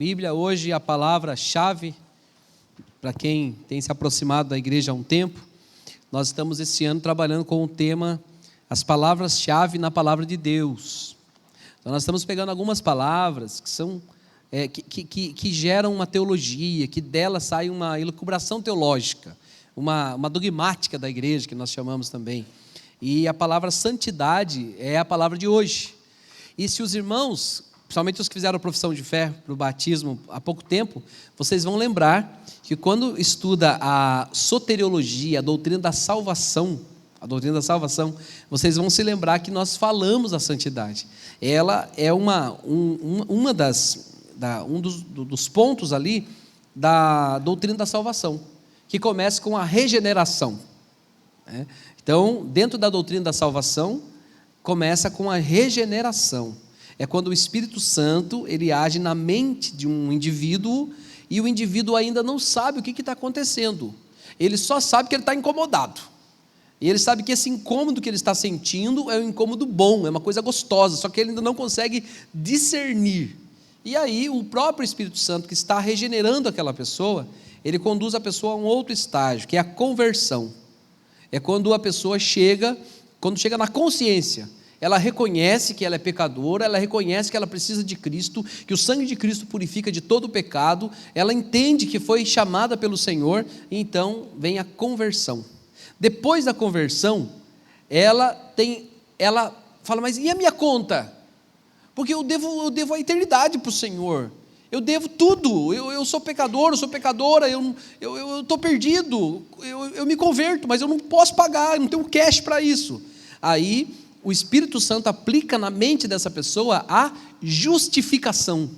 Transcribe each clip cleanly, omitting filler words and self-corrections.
Bíblia hoje é a palavra-chave para quem tem se aproximado da igreja há um tempo. Nós estamos esse ano trabalhando com o tema as palavras-chave na palavra de Deus. Então nós estamos pegando algumas palavras que são que geram uma teologia, que dela sai uma elucubração teológica, uma dogmática da igreja, que nós chamamos também. E a palavra santidade é a palavra de hoje. E se os irmãos, principalmente os que fizeram a profissão de fé para o batismo há pouco tempo, vocês vão lembrar que quando estuda a soteriologia, a doutrina da salvação, vocês vão se lembrar que nós falamos da santidade. Ela é um dos pontos ali da doutrina da salvação, que começa com a regeneração. Então, dentro da doutrina da salvação, começa com a regeneração. É quando o Espírito Santo ele age na mente de um indivíduo e o indivíduo ainda não sabe o que está acontecendo. Ele só sabe que ele está incomodado. E ele sabe que esse incômodo que ele está sentindo é um incômodo bom, é uma coisa gostosa, só que ele ainda não consegue discernir. E aí o próprio Espírito Santo que está regenerando aquela pessoa, ele conduz a pessoa a um outro estágio, que é a conversão. É quando a pessoa chega na consciência. Ela reconhece que ela é pecadora, ela reconhece que ela precisa de Cristo, que o sangue de Cristo purifica de todo o pecado, ela entende que foi chamada pelo Senhor, e então vem a conversão. Depois da conversão, ela fala, mas e a minha conta? Porque eu devo a eternidade para o Senhor, eu devo tudo, eu sou pecador, eu sou pecadora, eu estou perdido, eu me converto, mas eu não posso pagar, eu não tenho cash para isso. Aí o Espírito Santo aplica na mente dessa pessoa a justificação.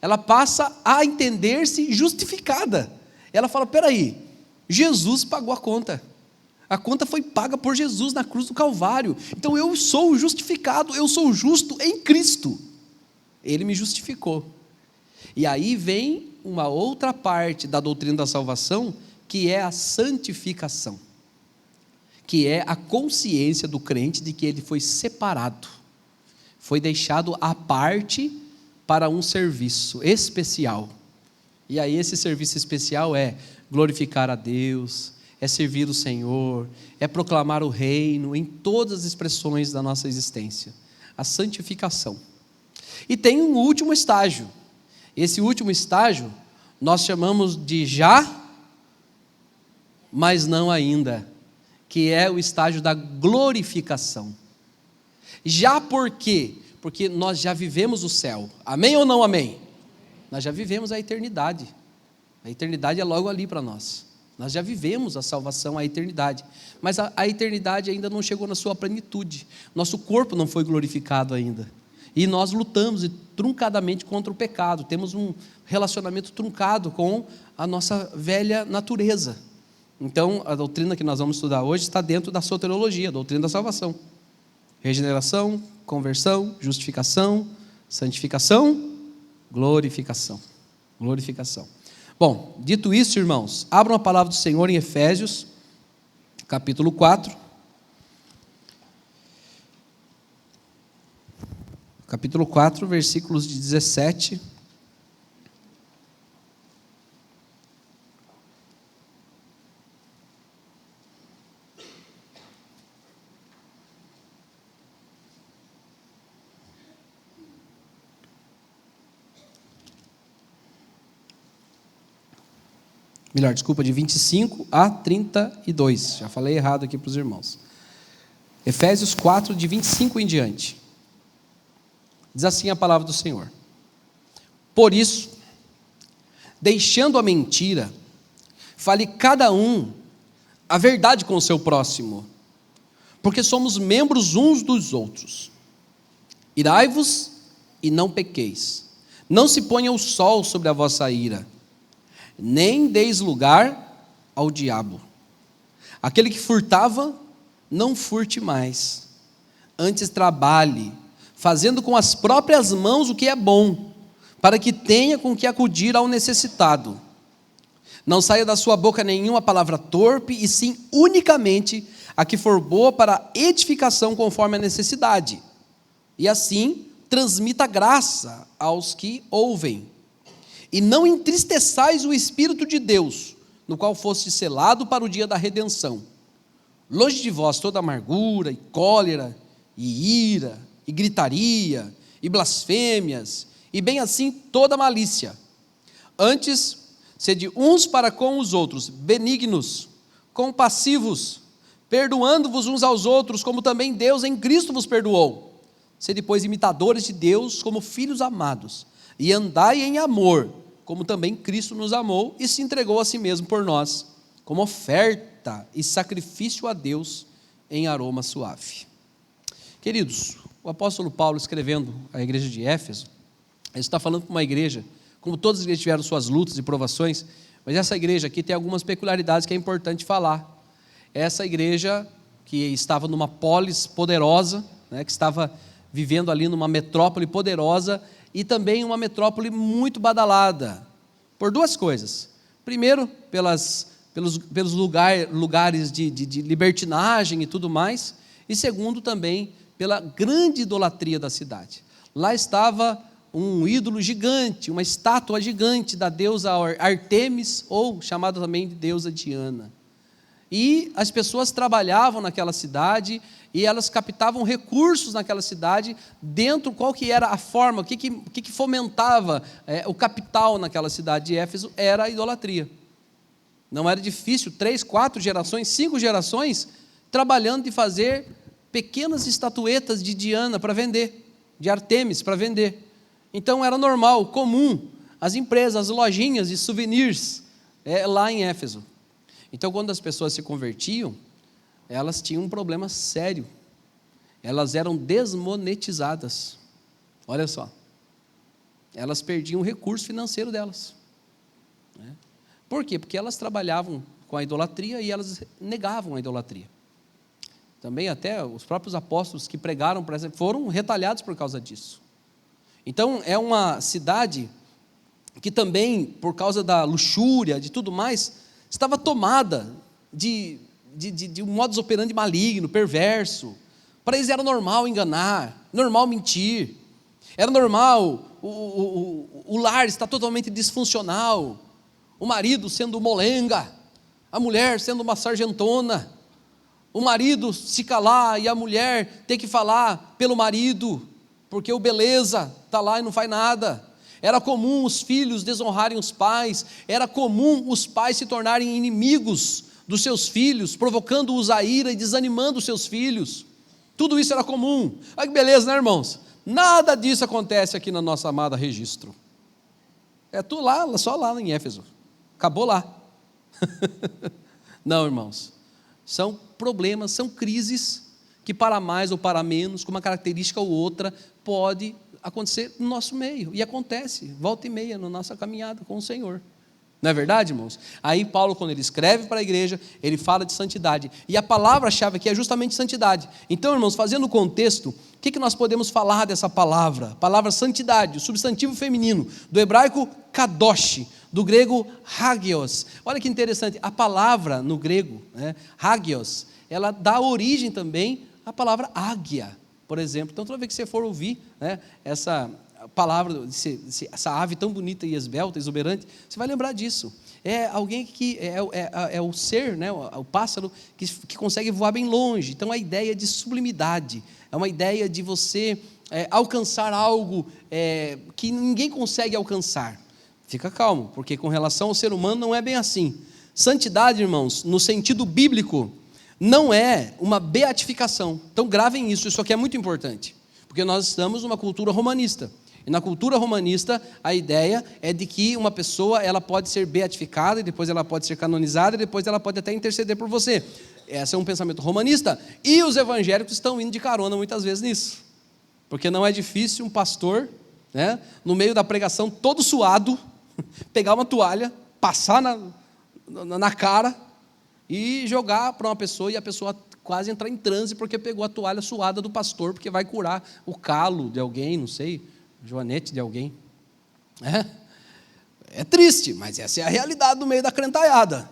Ela passa a entender-se justificada. Ela fala, peraí, Jesus pagou a conta foi paga por Jesus na cruz do Calvário, então eu sou justificado, eu sou justo em Cristo, Ele me justificou. E aí vem uma outra parte da doutrina da salvação, que é a santificação, que é a consciência do crente de que ele foi separado, foi deixado à parte para um serviço especial. E aí esse serviço especial é glorificar a Deus, é servir o Senhor, é proclamar o reino em todas as expressões da nossa existência, a santificação. E tem um último estágio. Esse último estágio nós chamamos de já, mas não ainda, que é o estágio da glorificação. Já por quê? Porque nós já vivemos o céu. Amém ou não amém? Nós já vivemos a eternidade. A eternidade é logo ali para nós. Nós já vivemos a salvação, a eternidade. Mas a eternidade ainda não chegou na sua plenitude. Nosso corpo não foi glorificado ainda. E nós lutamos truncadamente contra o pecado. Temos um relacionamento truncado com a nossa velha natureza. Então, a doutrina que nós vamos estudar hoje está dentro da soteriologia, a doutrina da salvação. Regeneração, conversão, justificação, santificação, glorificação. Glorificação. Bom, dito isso, irmãos, abram a palavra do Senhor em Efésios, capítulo 4. Capítulo 4, versículos de 17 de 25 a 32. Já falei errado aqui para os irmãos. Efésios 4, de 25 em diante. Diz assim a palavra do Senhor: Por isso, deixando a mentira, fale cada um a verdade com o seu próximo, porque somos membros uns dos outros. Irai-vos e não pequeis. Não se ponha o sol sobre a vossa ira, nem deis lugar ao diabo. Aquele que furtava, não furte mais. Antes trabalhe, fazendo com as próprias mãos o que é bom, para que tenha com que acudir ao necessitado. Não saia da sua boca nenhuma palavra torpe, e sim unicamente a que for boa para a edificação conforme a necessidade. E assim transmita graça aos que ouvem. E não entristeçais o Espírito de Deus, no qual foste selado para o dia da redenção. Longe de vós toda amargura, e cólera, e ira, e gritaria, e blasfêmias, e bem assim toda malícia. Antes, sede uns para com os outros, benignos, compassivos, perdoando-vos uns aos outros, como também Deus em Cristo vos perdoou. Sede, pois, imitadores de Deus como filhos amados, e andai em amor, como também Cristo nos amou e se entregou a si mesmo por nós, como oferta e sacrifício a Deus em aroma suave. Queridos, o apóstolo Paulo, escrevendo à igreja de Éfeso, ele está falando para uma igreja, como todas as igrejas tiveram suas lutas e provações, mas essa igreja aqui tem algumas peculiaridades que é importante falar. Essa igreja que estava numa polis poderosa, que estava vivendo ali numa metrópole poderosa, e também uma metrópole muito badalada, por duas coisas. Primeiro, pelos lugares de libertinagem e tudo mais, e segundo também, pela grande idolatria da cidade. Lá estava um ídolo gigante, uma estátua gigante da deusa Artemis, ou chamada também de deusa Diana. E as pessoas trabalhavam naquela cidade, e elas captavam recursos naquela cidade, dentro qual que era a forma, o que fomentava o capital naquela cidade de Éfeso, era a idolatria. Não era difícil, 3, 4 gerações, 5 gerações, trabalhando de fazer pequenas estatuetas de Diana para vender, de Artemis para vender. Então era normal, comum, as empresas, as lojinhas de souvenirs lá em Éfeso. Então, quando as pessoas se convertiam, elas tinham um problema sério. Elas eram desmonetizadas. Olha só. Elas perdiam o recurso financeiro delas. Por quê? Porque elas trabalhavam com a idolatria e elas negavam a idolatria. Também até os próprios apóstolos que pregaram foram retalhados por causa disso. Então, é uma cidade que também, por causa da luxúria, de tudo mais, estava tomada de um modus operandi maligno, perverso. Para eles era normal enganar, normal mentir, era normal o lar estar totalmente disfuncional, o marido sendo molenga, a mulher sendo uma sargentona, o marido se calar e a mulher ter que falar pelo marido, porque o beleza está lá e não faz nada. Era comum os filhos desonrarem os pais, era comum os pais se tornarem inimigos dos seus filhos, provocando-os a ira e desanimando os seus filhos. Tudo isso era comum. Olha que beleza, né, irmãos? Nada disso acontece aqui na nossa amada Registro. É tudo lá, só lá em Éfeso. Acabou lá. Não, irmãos. São problemas, são crises que para mais ou para menos, com uma característica ou outra, pode acontecer no nosso meio, e acontece, volta e meia, na nossa caminhada com o Senhor, não é verdade, irmãos? Aí Paulo, quando ele escreve para a igreja, ele fala de santidade, e a palavra-chave aqui é justamente santidade. Então, irmãos, fazendo o contexto, o que nós podemos falar dessa palavra? Palavra santidade, o substantivo feminino, do hebraico kadosh, do grego hagios. Olha que interessante, a palavra no grego, hagios, ela dá origem também à palavra águia, por exemplo. Então, toda vez que você for ouvir essa palavra, essa ave tão bonita e esbelta, exuberante, você vai lembrar disso. É alguém que é o ser, o pássaro que consegue voar bem longe. Então, a ideia de sublimidade, é uma ideia de você alcançar algo que ninguém consegue alcançar. Fica calmo, porque com relação ao ser humano não é bem assim. Santidade, irmãos, no sentido bíblico, não é uma beatificação. Então gravem isso aqui é muito importante, porque nós estamos numa cultura romanista, e na cultura romanista a ideia é de que uma pessoa ela pode ser beatificada, e depois ela pode ser canonizada, e depois ela pode até interceder por você. Esse é um pensamento romanista, e os evangélicos estão indo de carona muitas vezes nisso, porque não é difícil um pastor, no meio da pregação todo suado, pegar uma toalha, passar na cara e jogar para uma pessoa, e a pessoa quase entrar em transe porque pegou a toalha suada do pastor, porque vai curar o calo de alguém, não sei, joanete de alguém. É triste, mas essa é a realidade no meio da crentaiada.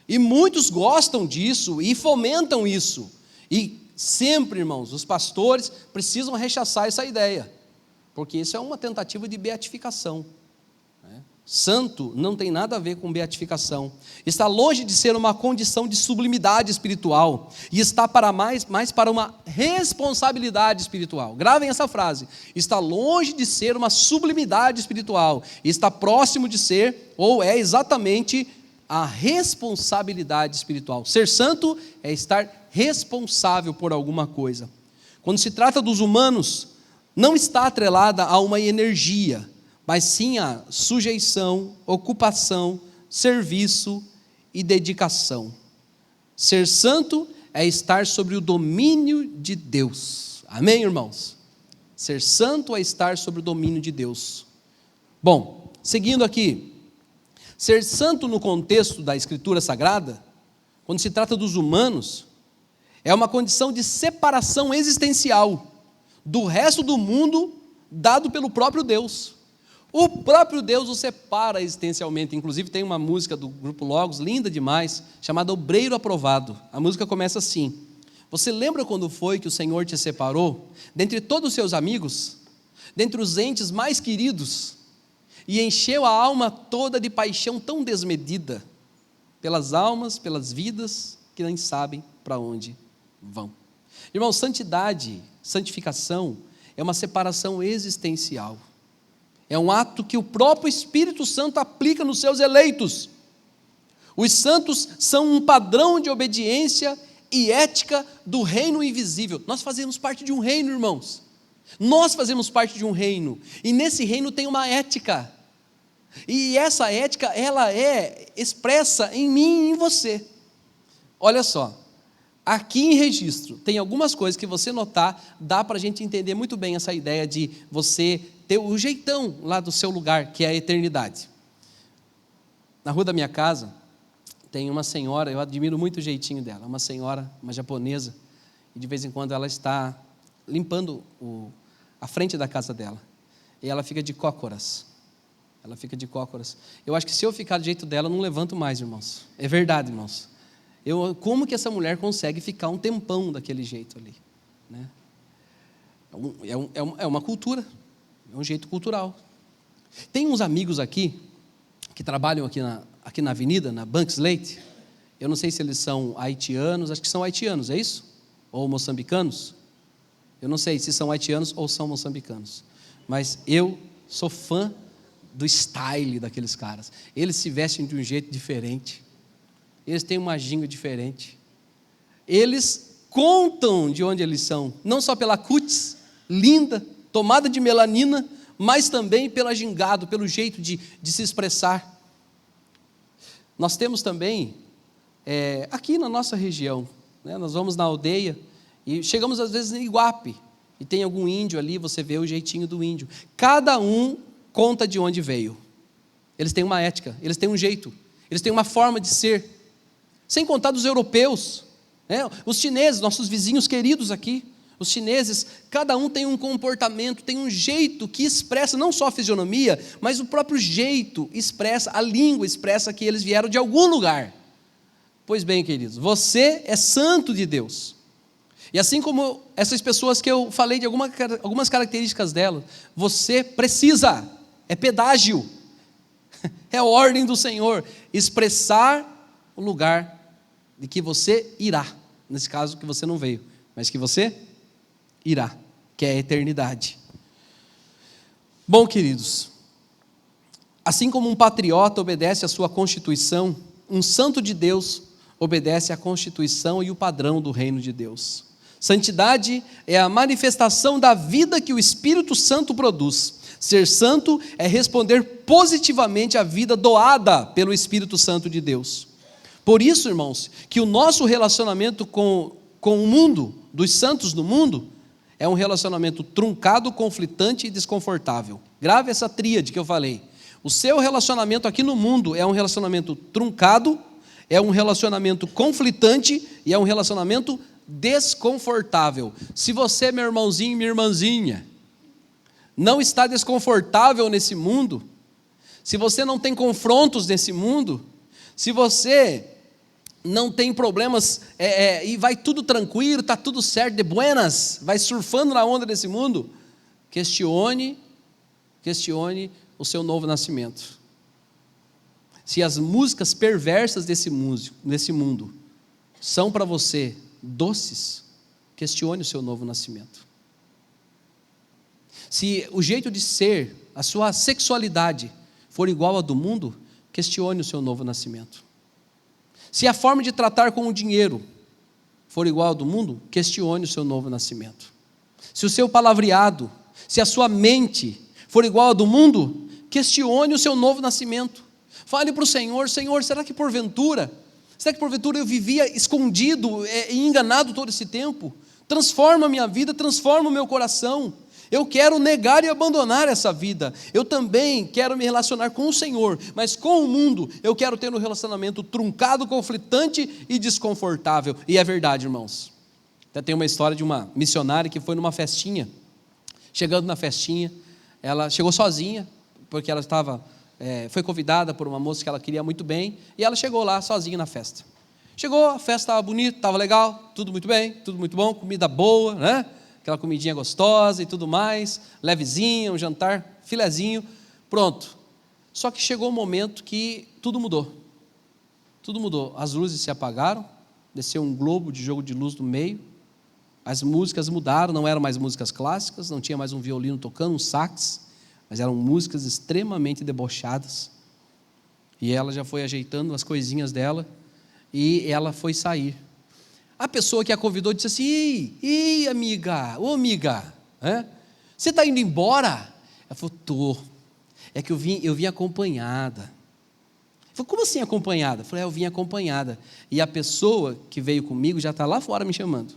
E muitos gostam disso e fomentam isso. E sempre, irmãos, os pastores precisam rechaçar essa ideia, porque isso é uma tentativa de beatificação. Santo não tem nada a ver com beatificação. Está longe de ser uma condição de sublimidade espiritual e está mais para uma responsabilidade espiritual. Gravem essa frase. Está longe de ser uma sublimidade espiritual e está próximo de ser, ou é exatamente a responsabilidade espiritual. Ser santo é estar responsável por alguma coisa. Quando se trata dos humanos, não está atrelada a uma energia, mas sim a sujeição, ocupação, serviço e dedicação. Ser santo é estar sobre o domínio de Deus. Amém, irmãos? Ser santo é estar sobre o domínio de Deus. Bom, seguindo aqui, ser santo no contexto da Escritura Sagrada, quando se trata dos humanos, é uma condição de separação existencial do resto do mundo dado pelo próprio Deus. O próprio Deus o separa existencialmente. Inclusive tem uma música do Grupo Logos, linda demais, chamada Obreiro Aprovado. A música começa assim: você lembra quando foi que o Senhor te separou dentre todos os seus amigos, dentre os entes mais queridos, e encheu a alma toda de paixão tão desmedida pelas almas, pelas vidas que nem sabem para onde vão. Irmão, santidade, santificação é uma separação existencial. É um ato que o próprio Espírito Santo aplica nos seus eleitos. Os santos são um padrão de obediência e ética do reino invisível. Nós fazemos parte de um reino, irmãos. Nós fazemos parte de um reino. E nesse reino tem uma ética. E essa ética, ela é expressa em mim e em você. Olha só. Aqui em Registro, tem algumas coisas que você notar, dá para a gente entender muito bem essa ideia de você ter o jeitão lá do seu lugar, que é a eternidade. Na rua da minha casa, tem uma senhora, eu admiro muito o jeitinho dela, uma senhora, uma japonesa, e de vez em quando ela está limpando a frente da casa dela, e ela fica de cócoras. Ela fica de cócoras. Eu acho que se eu ficar do jeito dela, eu não levanto mais, irmãos. É verdade, irmãos. Como que essa mulher consegue ficar um tempão daquele jeito ali? Né? É uma cultura, é um jeito cultural. Tem uns amigos aqui, que trabalham aqui na avenida, na Banks-Leite. Eu não sei se eles são haitianos, acho que são haitianos, é isso? Ou moçambicanos? Eu não sei se são haitianos ou são moçambicanos. Mas eu sou fã do style daqueles caras. Eles se vestem de um jeito diferente. Eles têm uma ginga diferente. Eles contam de onde eles são, não só pela cutis linda, tomada de melanina, mas também pela gingado, pelo jeito de se expressar. Nós temos também, aqui na nossa região, né, nós vamos na aldeia e chegamos às vezes em Iguape, e tem algum índio ali, você vê o jeitinho do índio. Cada um conta de onde veio. Eles têm uma ética, eles têm um jeito, eles têm uma forma de ser. Sem contar dos europeus, né? Os chineses, nossos vizinhos queridos aqui, os chineses, cada um tem um comportamento, tem um jeito que expressa não só a fisionomia, mas o próprio jeito expressa, a língua expressa que eles vieram de algum lugar. Pois bem, queridos, você é santo de Deus. E assim como essas pessoas que eu falei de algumas características dela, você precisa, é pedágio, é a ordem do Senhor, expressar o lugar de que você irá, nesse caso que você não veio, mas que você irá, que é a eternidade. Bom, queridos, assim como um patriota obedece à sua Constituição, um santo de Deus obedece à Constituição e o padrão do reino de Deus. Santidade é a manifestação da vida que o Espírito Santo produz. Ser santo é responder positivamente à vida doada pelo Espírito Santo de Deus. Por isso, irmãos, que o nosso relacionamento com o mundo, dos santos do mundo, é um relacionamento truncado, conflitante e desconfortável. Grave essa tríade que eu falei. O seu relacionamento aqui no mundo é um relacionamento truncado, é um relacionamento conflitante e é um relacionamento desconfortável. Se você, meu irmãozinho e minha irmãzinha, não está desconfortável nesse mundo, se você não tem confrontos nesse mundo, se você não tem problemas e vai tudo tranquilo, está tudo certo, de buenas, vai surfando na onda desse mundo, questione o seu novo nascimento. se as músicas perversas desse mundo são para você doces, questione o seu novo nascimento. Se o jeito de ser, a sua sexualidade for igual à do mundo, questione o seu novo nascimento. Se a forma de tratar com o dinheiro for igual ao do mundo, questione o seu novo nascimento. Se o seu palavreado, se a sua mente for igual à do mundo, questione o seu novo nascimento. Fale para o Senhor: Senhor, será que porventura eu vivia escondido e enganado todo esse tempo? Transforma a minha vida, transforma o meu coração. Eu quero negar e abandonar essa vida. Eu também quero me relacionar com o Senhor, mas com o mundo eu quero ter um relacionamento truncado, conflitante e desconfortável. E é verdade, irmãos. Até tem uma história de uma missionária que foi numa festinha. Chegando na festinha, ela chegou sozinha, porque ela foi convidada por uma moça que ela queria muito bem, e ela chegou lá sozinha na festa. Chegou, a festa estava bonita, estava legal, tudo muito bem, tudo muito bom, comida boa, né? Aquela comidinha gostosa e tudo mais, levezinha, um jantar, filezinho, pronto. Só que chegou um momento que tudo mudou. Tudo mudou. As luzes se apagaram, desceu um globo de jogo de luz no meio, as músicas mudaram, não eram mais músicas clássicas, não tinha mais um violino tocando, um sax, mas eram músicas extremamente debochadas. E ela já foi ajeitando as coisinhas dela e ela foi sair. A pessoa que a convidou disse assim: Ei, amiga, você está indo embora? Ela falou: tô. É que eu vim acompanhada. Eu falei: como assim acompanhada? Eu falei: eu vim acompanhada. E a pessoa que veio comigo já está lá fora me chamando.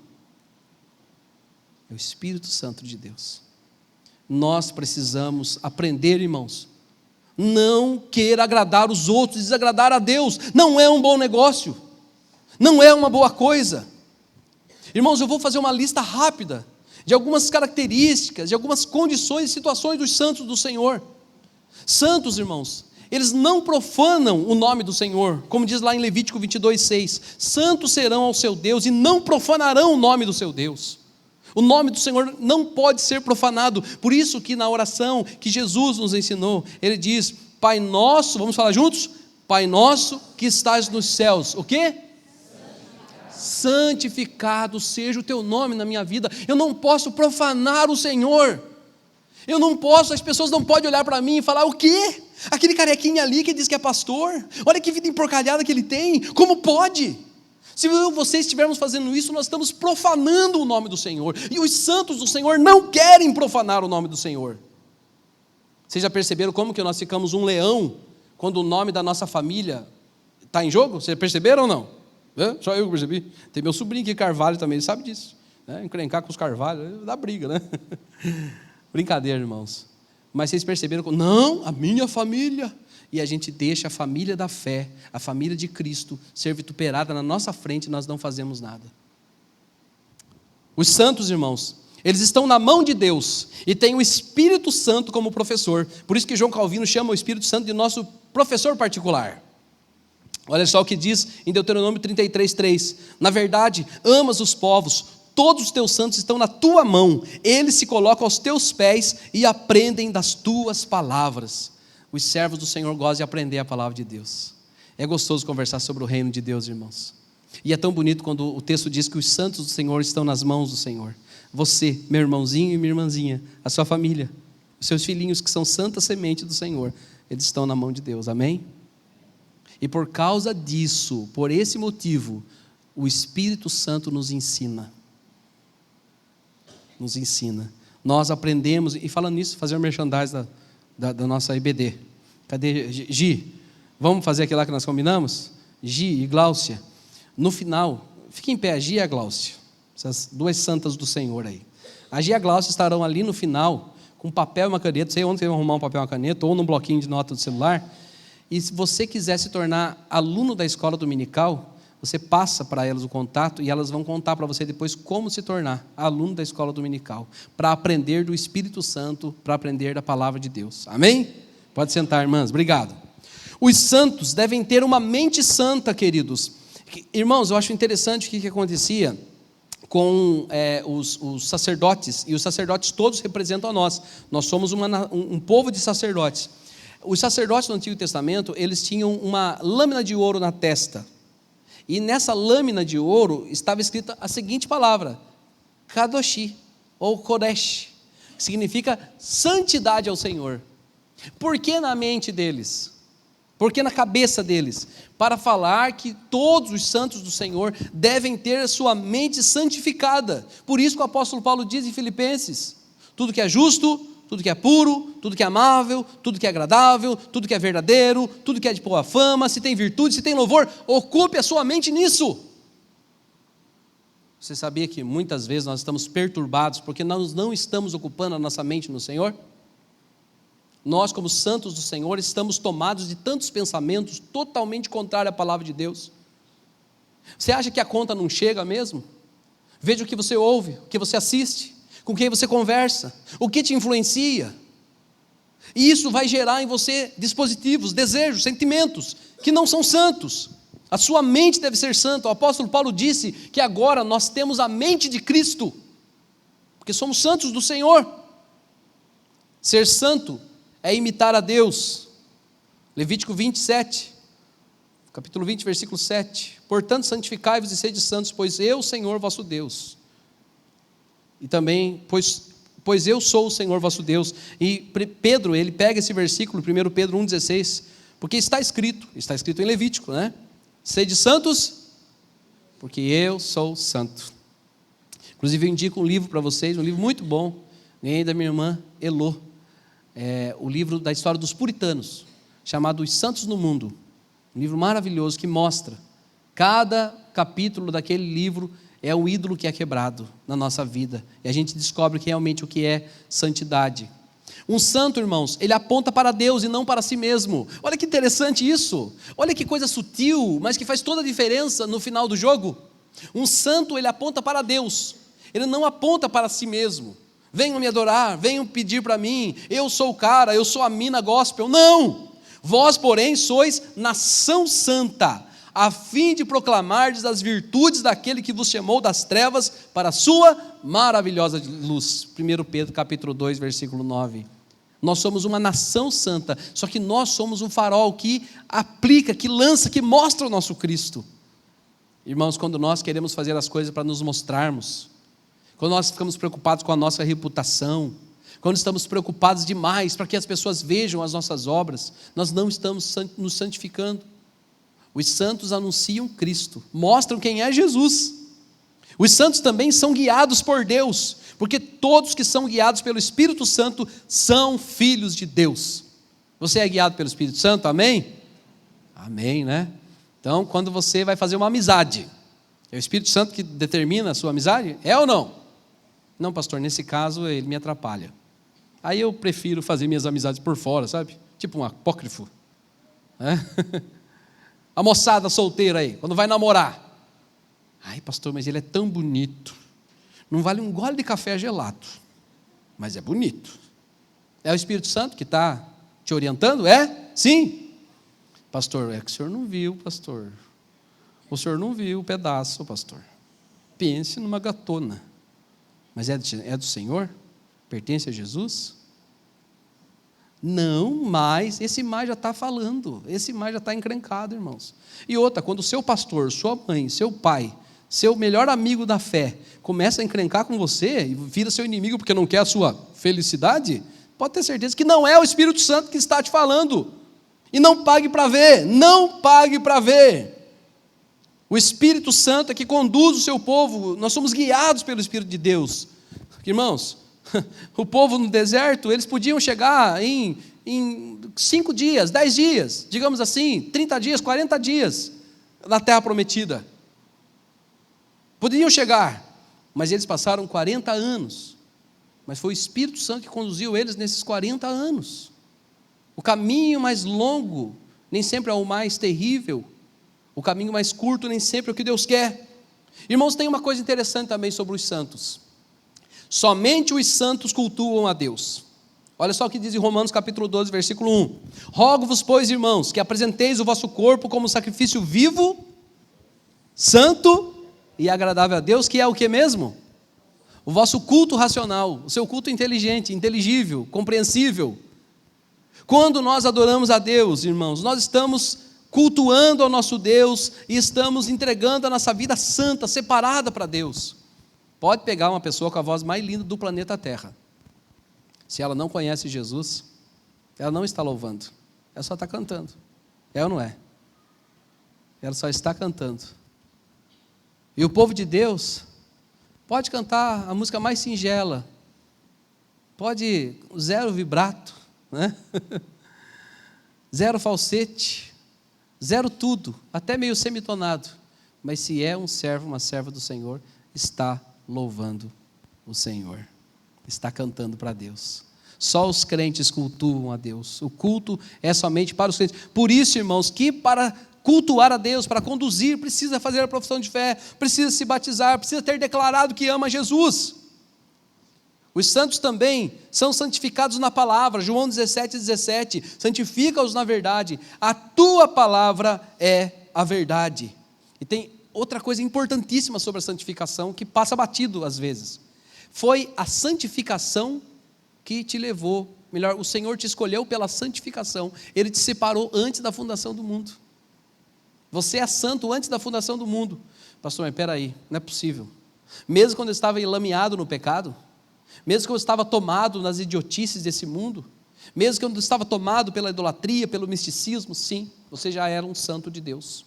É o Espírito Santo de Deus. Nós precisamos aprender, irmãos. Não queira agradar os outros, desagradar a Deus. Não é um bom negócio. Não é uma boa coisa. Irmãos, eu vou fazer uma lista rápida de algumas características, de algumas condições e situações dos santos do Senhor. Santos, irmãos, eles não profanam o nome do Senhor, como diz lá em Levítico 22:6. Santos serão ao seu Deus e não profanarão o nome do seu Deus. O nome do Senhor não pode ser profanado. Por isso que na oração que Jesus nos ensinou, ele diz: Pai nosso, vamos falar juntos? Pai nosso que estás nos céus, o quê? Santificado seja o teu nome na minha vida. Eu não posso profanar o Senhor. Eu não posso, as pessoas não podem olhar para mim e falar: o quê? Aquele carequinha ali que diz que é pastor, olha que vida emporcalhada que ele tem, como pode? Se eu e você estivermos fazendo isso, nós estamos profanando o nome do Senhor, e os santos do Senhor não querem profanar o nome do Senhor. Vocês já perceberam como que nós ficamos um leão, quando o nome da nossa família está em jogo? Vocês perceberam ou não? Só eu que percebi. Tem meu sobrinho aqui, Carvalho, também, ele sabe disso, né? Encrencar com os Carvalho, dá briga, né? Brincadeira, irmãos. Mas vocês perceberam que não, a minha família, e a gente deixa a família da fé, a família de Cristo, ser vituperada na nossa frente e nós não fazemos nada. Os santos, irmãos, eles estão na mão de Deus e tem o Espírito Santo como professor. Por isso que João Calvino chama o Espírito Santo de nosso professor particular. Olha só o que diz em Deuteronômio 33:3. Na verdade, amas os povos, todos os teus santos estão na tua mão, eles se colocam aos teus pés e aprendem das tuas palavras. Os servos do Senhor gostam de aprender a palavra de Deus. É gostoso conversar sobre o reino de Deus, irmãos. E é tão bonito quando o texto diz que os santos do Senhor estão nas mãos do Senhor. Você, meu irmãozinho e minha irmãzinha, a sua família, os seus filhinhos que são santa semente do Senhor, eles estão na mão de Deus, amém? E por causa disso, por esse motivo, o Espírito Santo nos ensina. Nos ensina. Nós aprendemos, e falando nisso, fazer o merchandising da nossa IBD. Cadê Gi? Vamos fazer aquilo lá que nós combinamos? Gi e Gláucia. No final, fique em pé, a Gi e a Gláucia. Essas duas santas do Senhor aí. A Gi e a Gláucia estarão ali no final, com papel e uma caneta. Não sei onde vocês vão arrumar um papel e uma caneta, ou num bloquinho de nota do celular. E se você quiser se tornar aluno da escola dominical, você passa para elas o contato e elas vão contar para você depois como se tornar aluno da escola dominical, para aprender do Espírito Santo, para aprender da palavra de Deus. Amém? Pode sentar, irmãs. Obrigado. Os santos devem ter uma mente santa, queridos. Irmãos, eu acho interessante o que acontecia com os sacerdotes, e os sacerdotes todos representam a nós. Nós somos um povo de sacerdotes. Os sacerdotes do Antigo Testamento, eles tinham uma lâmina de ouro na testa. E nessa lâmina de ouro estava escrita a seguinte palavra: Kadoshi, ou Kodesh, que significa santidade ao Senhor. Por que na mente deles? Por que na cabeça deles? Para falar que todos os santos do Senhor devem ter a sua mente santificada. Por isso que o apóstolo Paulo diz em Filipenses: tudo que é justo, tudo que é puro, tudo que é amável, tudo que é agradável, tudo que é verdadeiro, tudo que é de boa fama, se tem virtude, se tem louvor, ocupe a sua mente nisso. Você sabia que muitas vezes nós estamos perturbados porque nós não estamos ocupando a nossa mente no Senhor? Nós, como santos do Senhor, estamos tomados de tantos pensamentos totalmente contrários à palavra de Deus. Você acha que a conta não chega mesmo? Veja o que você ouve, o que você assiste, com quem você conversa, o que te influencia. E isso vai gerar em você dispositivos, desejos, sentimentos que não são santos. A sua mente deve ser santa. O apóstolo Paulo disse que agora nós temos a mente de Cristo, porque somos santos do Senhor. Ser santo é imitar a Deus. Levítico 27, capítulo 20, versículo 7. Portanto, santificai-vos e sede santos, pois eu, Senhor, vosso Deus. E também, pois eu sou o Senhor vosso Deus. E Pedro, ele pega esse versículo, 1 Pedro 1,16, porque está escrito em Levítico, né? Sede santos, porque eu sou santo. Inclusive eu indico um livro para vocês, um livro muito bom, ganhei da minha irmã Elô, o livro da história dos puritanos, chamado Os Santos no Mundo, um livro maravilhoso que mostra, cada capítulo daquele livro é um ídolo que é quebrado na nossa vida, e a gente descobre realmente o que é santidade. Um santo, irmãos, ele aponta para Deus e não para si mesmo. Olha que interessante isso, olha que coisa sutil, mas que faz toda a diferença no final do jogo. Um santo, ele aponta para Deus, ele não aponta para si mesmo. Venham me adorar, venham pedir para mim, eu sou o cara, eu sou a mina gospel. Não, vós porém sois nação santa, a fim de proclamardes as virtudes daquele que vos chamou das trevas para a sua maravilhosa luz. 1 Pedro capítulo 2, versículo 9. Nós somos uma nação santa, só que nós somos um farol que aplica, que lança, que mostra o nosso Cristo. Irmãos, quando nós queremos fazer as coisas para nos mostrarmos, quando nós ficamos preocupados com a nossa reputação, quando estamos preocupados demais para que as pessoas vejam as nossas obras, nós não estamos nos santificando. Os santos anunciam Cristo, mostram quem é Jesus. Os santos também são guiados por Deus, porque todos que são guiados pelo Espírito Santo são filhos de Deus. Você é guiado pelo Espírito Santo, amém? Amém, né? Então, quando você vai fazer uma amizade, é o Espírito Santo que determina a sua amizade? É ou não? Não, pastor, nesse caso ele me atrapalha. Aí eu prefiro fazer minhas amizades por fora, sabe? Tipo um apócrifo. A moçada solteira aí, quando vai namorar. Ai, pastor, mas ele é tão bonito. Não vale um gole de café gelado, mas é bonito. É o Espírito Santo que está te orientando? É? Sim. Pastor, é que o senhor não viu, pastor. O senhor não viu o pedaço, pastor. Pense numa gatona. Mas é do Senhor? Pertence a Jesus? Não, mas esse mais já está falando. Esse mais já está encrencado, irmãos. E outra, quando o seu pastor, sua mãe, seu pai, seu melhor amigo da fé, começa a encrencar com você e vira seu inimigo porque não quer a sua felicidade, pode ter certeza que não é o Espírito Santo que está te falando. E não pague para ver, não pague para ver. O Espírito Santo é que conduz o seu povo, nós somos guiados pelo Espírito de Deus. Irmãos, o povo no deserto, eles podiam chegar em 5 dias, 10 dias, digamos assim, 30 dias, 40 dias, na terra prometida. Poderiam chegar, mas eles passaram 40 anos, mas foi o Espírito Santo que conduziu eles nesses 40 anos. O caminho mais longo nem sempre é o mais terrível, o caminho mais curto nem sempre é o que Deus quer. Irmãos, tem uma coisa interessante também sobre os santos. Somente os santos cultuam a Deus. Olha só o que diz em Romanos capítulo 12, versículo 1. Rogo-vos, pois, irmãos, que apresenteis o vosso corpo como sacrifício vivo, santo e agradável a Deus, que é o que mesmo? O vosso culto racional, o seu culto inteligente, inteligível, compreensível. Quando nós adoramos a Deus, irmãos, nós estamos cultuando ao nosso Deus e estamos entregando a nossa vida santa, separada para Deus. Pode pegar uma pessoa com a voz mais linda do planeta Terra. Se ela não conhece Jesus, ela não está louvando, ela só está cantando. É ou não é? Ela só está cantando. E o povo de Deus pode cantar a música mais singela, pode zero vibrato, né? Zero falsete, zero tudo, até meio semitonado, mas se é um servo, uma serva do Senhor, está louvando o Senhor, está cantando para Deus. Só os crentes cultuam a Deus, o culto é somente para os crentes. Por isso, irmãos, que para cultuar a Deus, para conduzir, precisa fazer a profissão de fé, precisa se batizar, precisa ter declarado que ama Jesus. Os santos também são santificados na palavra, João 17:17, santifica-os na verdade, a tua palavra é a verdade. E tem outra coisa importantíssima sobre a santificação, que passa batido às vezes, foi a santificação que te levou, melhor, o Senhor te escolheu pela santificação, Ele te separou antes da fundação do mundo. Você é santo antes da fundação do mundo. Pastor, mas espera aí, não é possível. Mesmo quando eu estava enlameado no pecado, mesmo que eu estava tomado nas idiotices desse mundo, mesmo que eu estava tomado pela idolatria, pelo misticismo, sim, você já era um santo de Deus.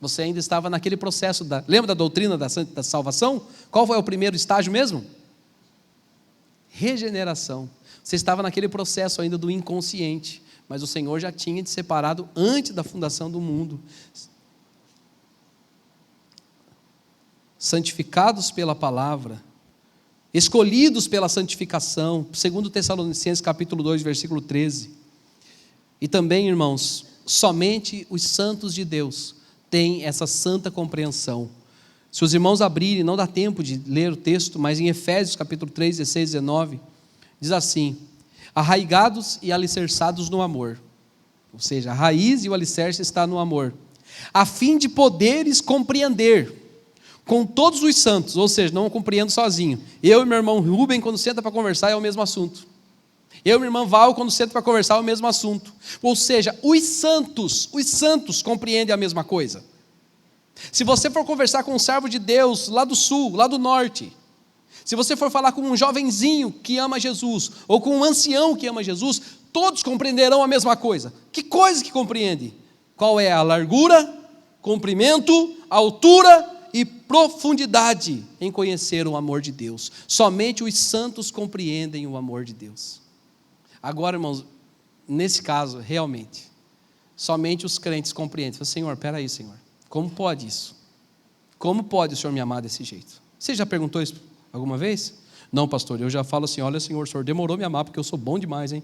Você ainda estava naquele processo, lembra da doutrina da salvação? Qual foi o primeiro estágio mesmo? Regeneração. Você estava naquele processo ainda do inconsciente, mas o Senhor já tinha te separado antes da fundação do mundo. Santificados pela palavra, escolhidos pela santificação, segundo Tessalonicenses capítulo 2, versículo 13. E também, irmãos, somente os santos de Deus têm essa santa compreensão. Se os irmãos abrirem, não dá tempo de ler o texto, mas em Efésios capítulo 3, 16, 19, diz assim: arraigados e alicerçados no amor, ou seja, a raiz e o alicerce está no amor, a fim de poderes compreender com todos os santos, ou seja, não compreendo sozinho, eu e meu irmão Rubem, quando senta para conversar, é o mesmo assunto, eu e minha irmã Val, quando senta para conversar, é o mesmo assunto, ou seja, os santos compreendem a mesma coisa. Se você for conversar com um servo de Deus, lá do sul, lá do norte, se você for falar com um jovenzinho que ama Jesus, ou com um ancião que ama Jesus, todos compreenderão a mesma coisa. Que coisa que compreende? Qual é a largura, comprimento, altura e profundidade em conhecer o amor de Deus? Somente os santos compreendem o amor de Deus. Agora, irmãos, nesse caso, realmente, somente os crentes compreendem. Senhor, espera aí, Senhor, como pode isso? Como pode o Senhor me amar desse jeito? Você já perguntou isso alguma vez? Não, pastor, eu já falo assim: olha, Senhor, o Senhor demorou me amar porque eu sou bom demais, hein?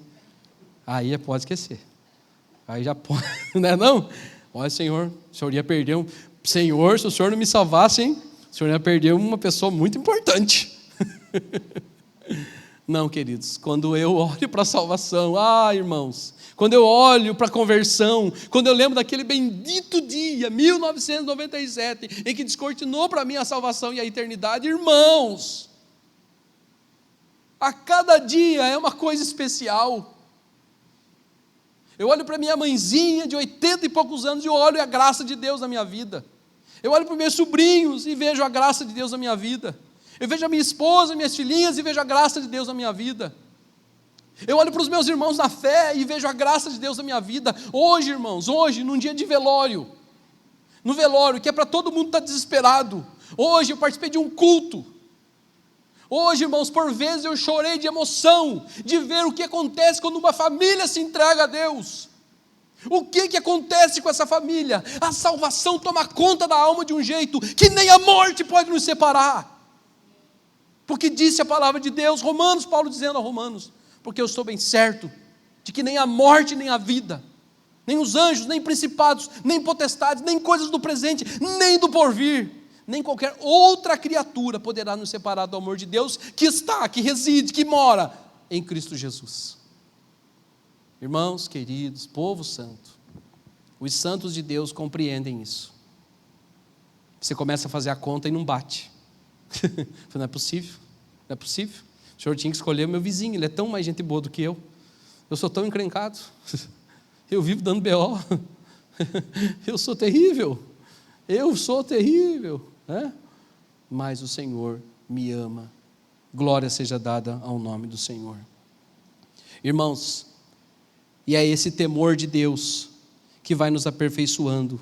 Aí pode esquecer. Aí já pode, não? Olha, Senhor, o Senhor ia perder Senhor, se o Senhor não me salvasse, hein? O Senhor ia perder uma pessoa muito importante. Não, queridos, quando eu olho para a salvação, irmãos, quando eu olho para a conversão, quando eu lembro daquele bendito dia, 1997, em que descortinou para mim a salvação e a eternidade, irmãos, a cada dia é uma coisa especial. Eu olho para minha mãezinha de 80 e poucos anos e eu olho a graça de Deus na minha vida. Eu olho para meus sobrinhos e vejo a graça de Deus na minha vida. Eu vejo a minha esposa, minhas filhinhas e vejo a graça de Deus na minha vida. Eu olho para os meus irmãos na fé e vejo a graça de Deus na minha vida. Hoje, irmãos, num dia de velório, no velório, que é para todo mundo estar desesperado, hoje eu participei de um culto. Hoje, irmãos, por vezes eu chorei de emoção, de ver o que acontece quando uma família se entrega a Deus. O que acontece com essa família? A salvação toma conta da alma de um jeito que nem a morte pode nos separar. Porque disse a palavra de Deus, Romanos, Paulo dizendo a Romanos, porque eu estou bem certo de que nem a morte, nem a vida, nem os anjos, nem principados, nem potestades, nem coisas do presente, nem do porvir, nem qualquer outra criatura poderá nos separar do amor de Deus que está, que reside, que mora em Cristo Jesus. Irmãos queridos, povo santo, os santos de Deus compreendem isso. Você começa a fazer a conta e não bate. Não é possível, não é possível. O Senhor tinha que escolher o meu vizinho, ele é tão mais gente boa do que eu. Eu sou tão encrencado. Eu vivo dando BO. Eu sou terrível. Eu sou terrível. Né? Mas o Senhor me ama. Glória seja dada ao nome do Senhor. Irmãos, e é esse temor de Deus que vai nos aperfeiçoando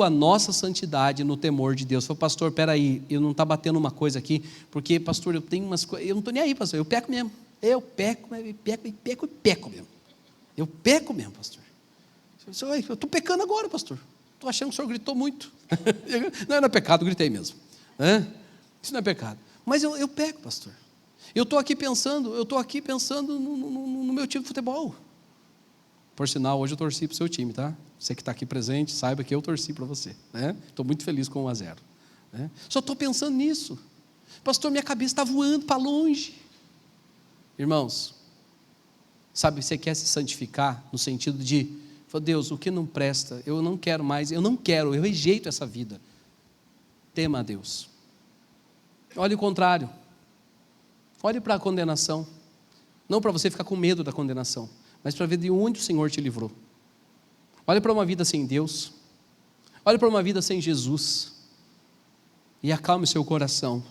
a nossa santidade no temor de Deus. Falei, pastor, peraí, eu não está batendo uma coisa aqui, porque, pastor, eu tenho umas coisas, eu não estou nem aí, pastor, eu peco mesmo. Eu peco mesmo. Eu peco mesmo, pastor. Eu estou pecando agora, pastor. Estou achando que o senhor gritou muito. Não é pecado, gritei mesmo. Isso não é pecado. Mas eu peco, pastor. Eu estou aqui pensando no meu time de futebol. Por sinal, hoje eu torci para o seu time, tá? Você que está aqui presente, saiba que eu torci para você. Estou muito feliz com 1-0. Só estou pensando nisso. Pastor, minha cabeça está voando para longe. Irmãos, sabe, você quer se santificar no sentido de, Deus, o que não presta, eu não quero mais, eu rejeito essa vida. Tema a Deus. Olhe o contrário. Olhe para a condenação. Não para você ficar com medo da condenação, mas para ver de onde o Senhor te livrou. Olhe para uma vida sem Deus. Olhe para uma vida sem Jesus. E acalme o seu coração.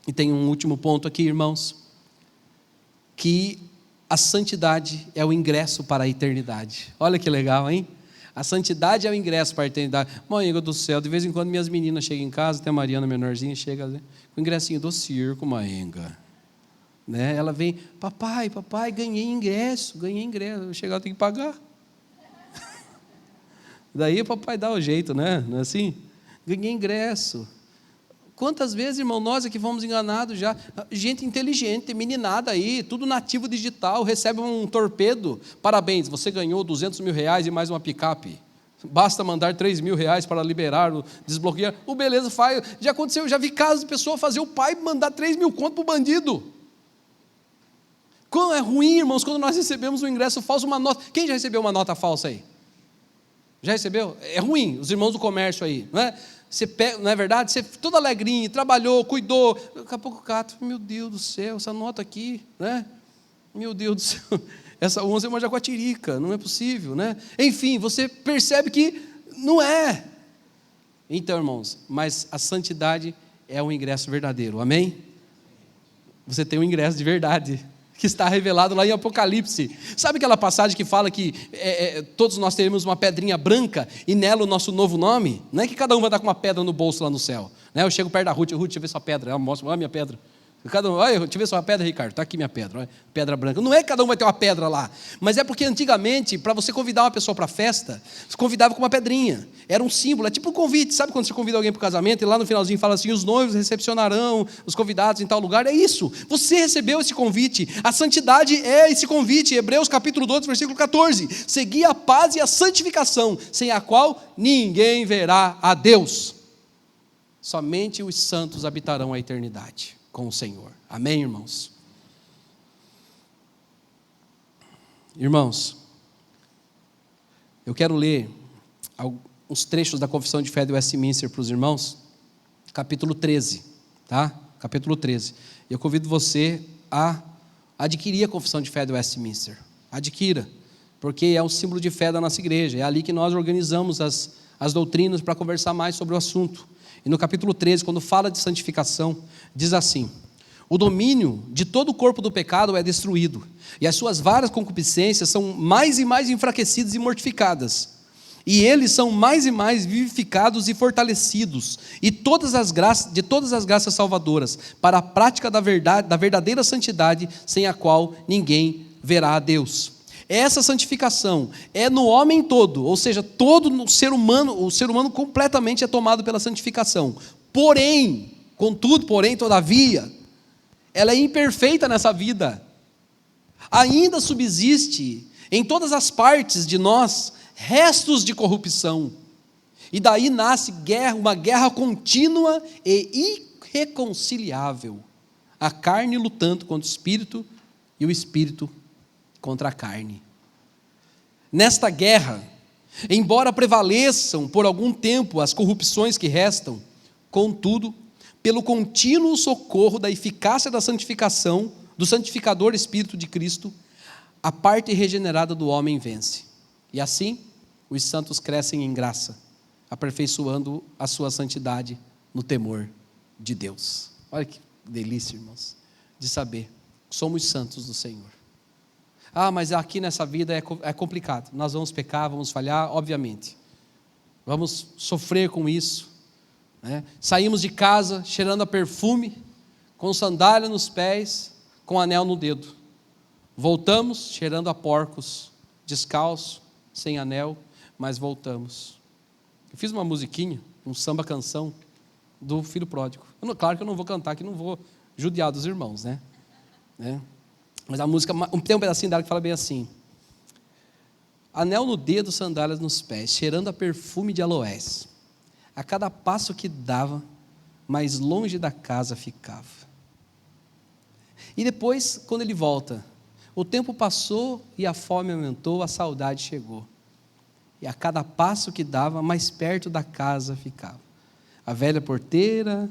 E tem um último ponto aqui, irmãos, que a santidade é o ingresso para a eternidade. Olha que legal, hein? A santidade é o ingresso para a eternidade. Mãe do céu, de vez em quando minhas meninas chegam em casa, até a Mariana menorzinha chega com o ingressinho do circo, Maenga. Ela vem, papai, ganhei ingresso. Eu chego, eu tenho que pagar. Daí o papai dá o jeito, né? Não é assim? Ganhei ingresso. Quantas vezes, irmão, nós aqui fomos enganados já, gente inteligente, meninada aí, tudo nativo digital, recebe um torpedo, parabéns, você ganhou R$200 mil e mais uma picape, basta mandar R$3.000 para liberar, desbloquear, beleza, faz, já aconteceu, já vi casos de pessoa fazer o pai mandar 3 mil conto para o bandido. Como é ruim, irmãos, quando nós recebemos um ingresso falso, uma nota, quem já recebeu uma nota falsa aí? Já recebeu? É ruim, os irmãos do comércio aí, não é? Você pega, não é verdade? Você todo alegrinho, trabalhou, cuidou, daqui a pouco o cato, meu Deus do céu, essa nota aqui, né? Meu Deus do céu, essa 11 é uma jaguatirica, não é possível, né? Enfim, você percebe que não é. Então, irmãos, mas a santidade é um ingresso verdadeiro, amém? Você tem um ingresso de verdade, que está revelado lá em Apocalipse. Sabe aquela passagem que fala que todos nós teremos uma pedrinha branca e nela o nosso novo nome? Não é que cada um vai estar com uma pedra no bolso lá no céu. Eu chego perto da Ruth, deixa eu ver sua pedra. Ela mostra, olha a minha pedra. Cada um, olha, deixa eu ver sua pedra, Ricardo. Está aqui minha pedra, olha, pedra branca. Não é que cada um vai ter uma pedra lá, mas é porque antigamente, para você convidar uma pessoa para a festa, você convidava com uma pedrinha. Era um símbolo, é tipo um convite. Sabe quando você convida alguém para o casamento e lá no finalzinho fala assim, os noivos recepcionarão os convidados em tal lugar? É isso, você recebeu esse convite. A santidade é esse convite. Hebreus capítulo 12, versículo 14. Segui a paz e a santificação, sem a qual ninguém verá a Deus. Somente os santos habitarão a eternidade com o Senhor. Amém, irmãos? Irmãos, eu quero ler alguns trechos da Confissão de Fé de Westminster para os irmãos, capítulo 13, tá? Capítulo 13. Eu convido você a adquirir a Confissão de Fé de Westminster. Adquira, porque é um símbolo de fé da nossa igreja. É ali que nós organizamos as doutrinas para conversar mais sobre o assunto. E no capítulo 13, quando fala de santificação, diz assim: o domínio de todo o corpo do pecado é destruído, e as suas várias concupiscências são mais e mais enfraquecidas e mortificadas, e eles são mais e mais vivificados e fortalecidos, e de todas as graças salvadoras, para a prática da verdadeira santidade, sem a qual ninguém verá a Deus. Essa santificação é no homem todo, ou seja, todo o ser humano completamente é tomado pela santificação. Porém, todavia, ela é imperfeita nessa vida. Ainda subsiste em todas as partes de nós restos de corrupção. E daí nasce uma guerra contínua e irreconciliável. A carne lutando contra o espírito e o espírito contra a carne. Nesta guerra, embora prevaleçam por algum tempo as corrupções que restam, contudo, pelo contínuo socorro da eficácia da santificação, do santificador Espírito de Cristo, a parte regenerada do homem vence. E assim, os santos crescem em graça, aperfeiçoando a sua santidade no temor de Deus. Olha que delícia, irmãos, de saber que somos santos do Senhor. Ah, mas aqui nessa vida é complicado. Nós vamos pecar, vamos falhar, obviamente. Vamos sofrer com isso, né? Saímos de casa cheirando a perfume, com sandália nos pés, com anel no dedo. Voltamos cheirando a porcos, descalço, sem anel, mas voltamos. Eu fiz uma musiquinha, um samba canção do filho pródigo. Claro que eu não vou cantar, que não vou judiar dos irmãos, né? Mas a música, tem um pedacinho dela que fala bem assim: anel no dedo, sandálias nos pés, cheirando a perfume de aloés. A cada passo que dava, mais longe da casa ficava. E depois, quando ele volta, o tempo passou e a fome aumentou, a saudade chegou. E a cada passo que dava, mais perto da casa ficava. A velha porteira,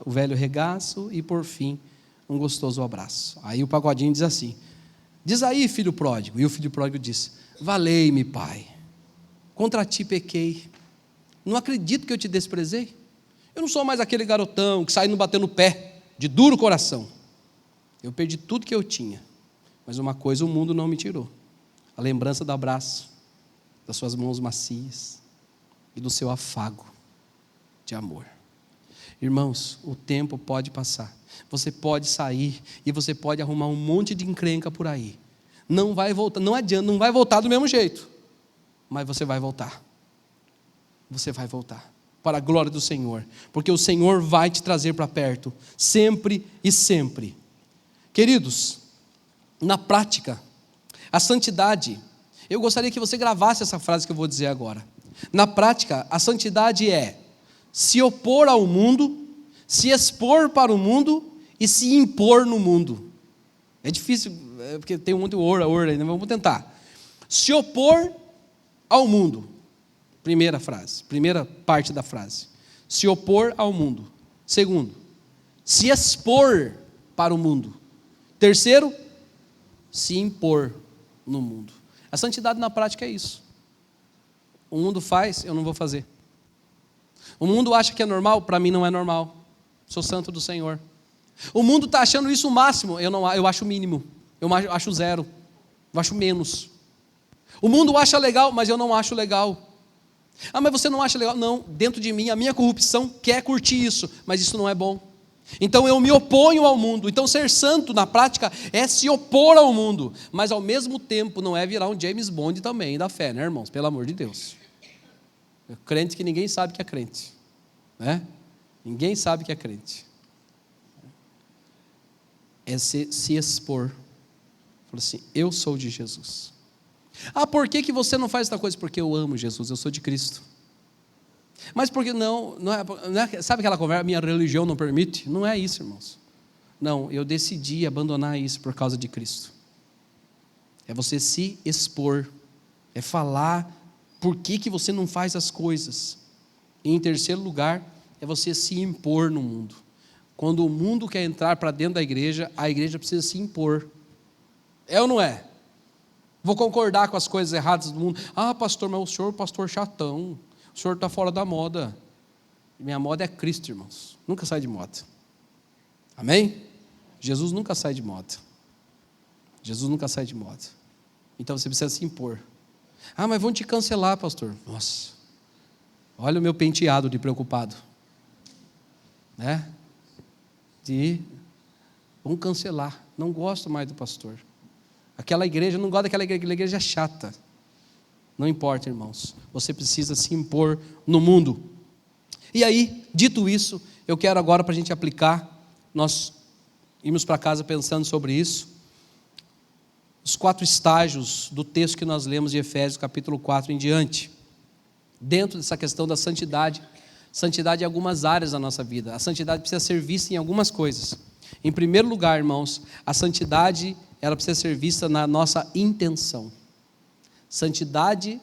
o velho regaço e, por fim, um gostoso abraço. Aí o pagodinho diz assim: diz aí, filho pródigo. E o filho pródigo diz: valei-me, pai, contra ti pequei. Não acredito que eu te desprezei. Eu não sou mais aquele garotão que sai no batendo pé, de duro coração. Eu perdi tudo que eu tinha, mas uma coisa o mundo não me tirou: a lembrança do abraço, das suas mãos macias e do seu afago de amor. Irmãos, o tempo pode passar, você pode sair e você pode arrumar um monte de encrenca por aí. Não vai voltar, não adianta, não vai voltar do mesmo jeito, mas você vai voltar. Você vai voltar para a glória do Senhor, porque o Senhor vai te trazer para perto, sempre e sempre. Queridos, na prática, a santidade, eu gostaria que você gravasse essa frase que eu vou dizer agora. Na prática, a santidade é se opor ao mundo, se expor para o mundo e se impor no mundo. É difícil, porque tem muito ora ainda, vamos tentar. Se opor ao mundo. Primeira frase, primeira parte da frase. Se opor ao mundo. Segundo, se expor para o mundo. Terceiro, se impor no mundo. A santidade na prática é isso. O mundo faz, eu não vou fazer. O mundo acha que é normal, para mim não é normal. Sou santo do Senhor. O mundo está achando isso o máximo, eu acho o mínimo. Eu acho zero, eu acho menos. O mundo acha legal, mas eu não acho legal. Ah, mas você não acha legal? Não, dentro de mim, a minha corrupção quer curtir isso, mas isso não é bom. Então eu me oponho ao mundo. Então ser santo na prática é se opor ao mundo, mas ao mesmo tempo não é virar um James Bond também da fé, né, irmãos? Pelo amor de Deus. É crente que ninguém sabe que é crente, né? Ninguém sabe que é crente. É se expor. Fala assim: eu sou de Jesus. Ah, por que você não faz essa coisa? Porque eu amo Jesus, eu sou de Cristo. Mas por que não é, sabe aquela conversa, minha religião não permite? Não é isso, irmãos. Não, eu decidi abandonar isso por causa de Cristo. É você se expor, é falar por que você não faz as coisas. E em terceiro lugar, é você se impor no mundo. Quando o mundo quer entrar para dentro da igreja, a igreja precisa se impor. É ou não é? Vou concordar com as coisas erradas do mundo. Ah, pastor, mas o senhor, pastor chatão, o senhor está fora da moda. Minha moda é Cristo, irmãos. Nunca sai de moda. Amém? Jesus nunca sai de moda. Jesus nunca sai de moda. Então você precisa se impor. Ah, mas vão te cancelar, pastor. Nossa, olha o meu penteado de preocupado. Né? Vão cancelar. Não gosto mais do pastor. Aquela igreja, não gosto daquela igreja, aquela igreja é chata. Não importa, irmãos. Você precisa se impor no mundo. E aí, dito isso, eu quero agora, para a gente aplicar, nós irmos para casa pensando sobre isso, os 4 estágios do texto que nós lemos de Efésios, capítulo 4 em diante. Dentro dessa questão da santidade em algumas áreas da nossa vida. A santidade precisa ser vista em algumas coisas. Em primeiro lugar, irmãos, a santidade, ela precisa ser vista na nossa intenção. Santidade